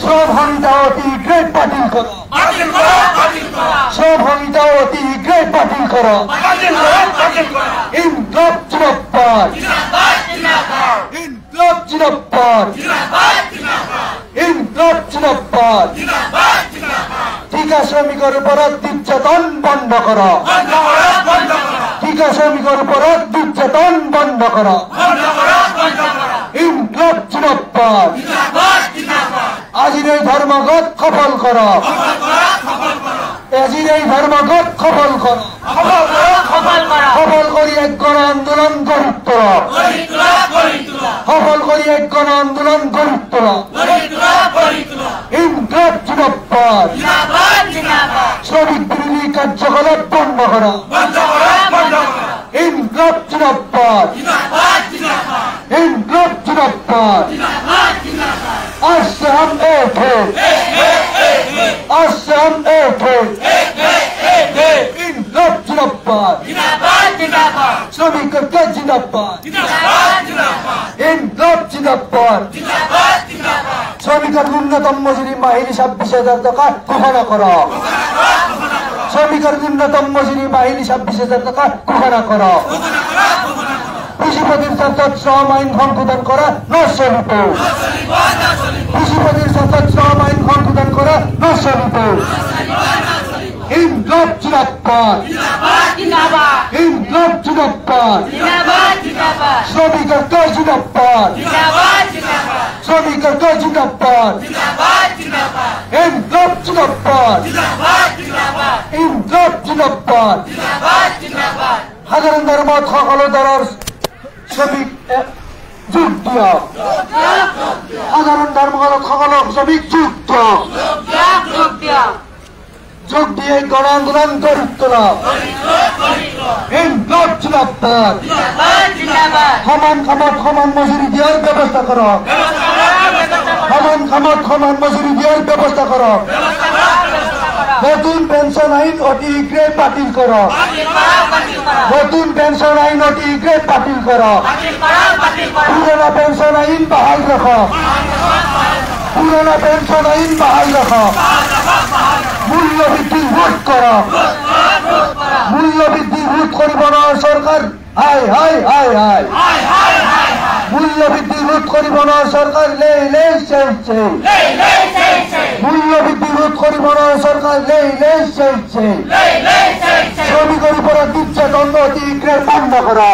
সহভাগিতা অতি গ্রেট বাতিল করো সহভাগিতা অতি গ্রেট বাতিল করো ইনকলাব জিন্দাবাদ ইনকলাব জিন্দাবাদ ইনকলাব জিন্দাবাদ ঠিকা শ্রমিকের উপর নির্যাতন বন্ধ করো ঠিকা শ্রমিকের উপর নির্যাতন বন্ধ করো ইনকলাব জিন্দাবাদ আজির এই ধর্মঘট সফল করো আজির এই ধর্মঘট সফল করো সফল করি এক গণ আন্দোলন গড়ি তোলা সফল করি এক গণ আন্দোলন গড়ি তোলা ইনকলাব জিন্দাবাদ শ্রমিক বিরোধী কার্যকলাপ বন্ধ করা ইনকলাব জিন্দাবাদ ইনকলাব জিন্দাবাদ आज से हम एक हैं आज से हम एक हैं इनकलाब जिंदाबाद श्रमिक का जिंदाबाद इनकलाब जिंदाबाद শ্রমিকের ন্যূনতম মজুরি মাহিলি 26,000 টাকা ঘোষণা করা শ্রমিকের ন্যূনতম মজুরি মাহিলি 26,000 টাকা ঘোষণা করা কৃষিপতির সাথে শ্রম আইন সংশোধন করা নচলিত কৃষিপতির সাথে শ্রম আইন সংশোধন করা নচলিত ইনকলাব জিন্দাবাদ ইনকলাব জিন্দাবাদ শ্রমিকের জয় জিন্দাবাদ শ্রমিকের জয় জিন্দাবাদ ইনকলাব জিন্দাবাদ ইনকলাব জিন্দাবাদ সাধারণ ধর্মত সকলো দলৰ শ্রমিক যোগ দিয়া সাধারণ ধর্মঘটত সকলো শ্রমিক যোগ দিয়ে গণ আন্দোলন গড়ি তোলা ইনকলাব জিন্দাবাদ সমান কামত সমান মজুরি দিয়ার ব্যবস্থা করো সমান কামত সমান মজুরি দিয়ার ব্যবস্থা করো নতুন পেনশন আইন অতি গ্রেড বাতিল করো নতুন পেনশন আইন অতি গ্রেড বাতিল করো পুরোনো পেনশন আইন বহাল রাখো পুরোনো পেনশন আইন বহাল রাখো মূল্য বৃদ্ধি রোধ করো মূল্য বৃদ্ধি রোধ করিব না সরকার হাই হাই হাই হাই মূল্য বৃদ্ধি রোধ করিব না সরকার লেই লেই সেই সেই মূল্য বৃদ্ধি রোধ করিব না সরকার লেই লেই সেই সেই শ্রমিকের উপর নির্যাতন অতি গ্রেড বন্ধ করো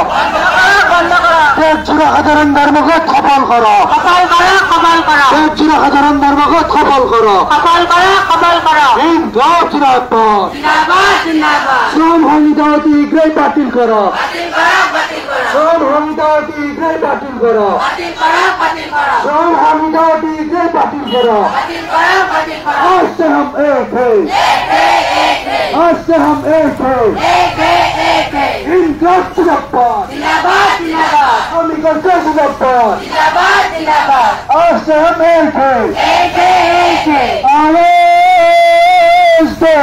সাধারণ ধর্মঘট সফল করো সাধারণ ধর্মঘট সফল করো ইনকলাব জিন্দাবাদ শ্রম সংহিতা অতি গ্রেড বাতিল করো শ্রম সংহিতা অতি গ্রেড বাতিল করো শ্রম সংহিতা অতি গ্রেড বাতিল করো आज से हम एक हैं आज से हम एक हैं इनकलाब जिंदाबाद श्रमिकों का जिंदाबाद आज से हम एक हैं आवाज दो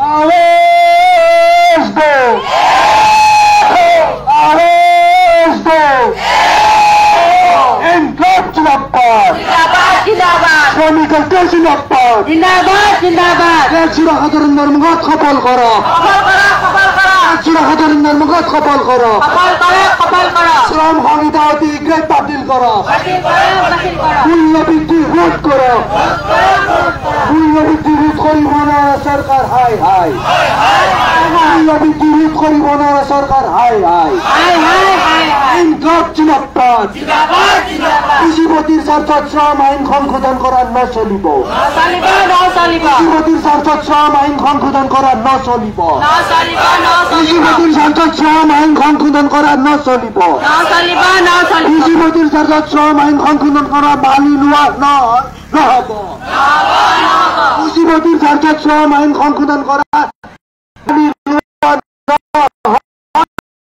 आवाज दो आवाज दो इनकलाब जिंदाबाद শ্রমিকের জয় জিন্দাবাদ সাধারণ ধর্মঘট সফল করো সাধারণ ধর্মঘট সফল করো শ্রম সংহিতা অতি গ্রেড বাতিল করো মূল্য বৃদ্ধি রোধ করো মূল্য বৃদ্ধি রোধ করিব না সরকার হাই হাই মূল্য বৃদ্ধি রোধ করিব না সরকার হাই হাই ইনকলাব জিন্দাবাদ কৃষিপতির স্বার্থত শ্রম আইন সংশোধন করা নচলিব কৃষিপতির স্বার্থত শ্রম আইন সংশোধন করা নচলিব কৃষিপতির স্বার্থত শ্রম আইন সংশোধন করা নচলিব কৃষিপতির স্বার্থত শ্রম আইন সংশোধন করা মানি লোৱা নহব কৃষিপতিৰ স্বাৰ্থত শ্ৰম আইন সংশোধন কৰা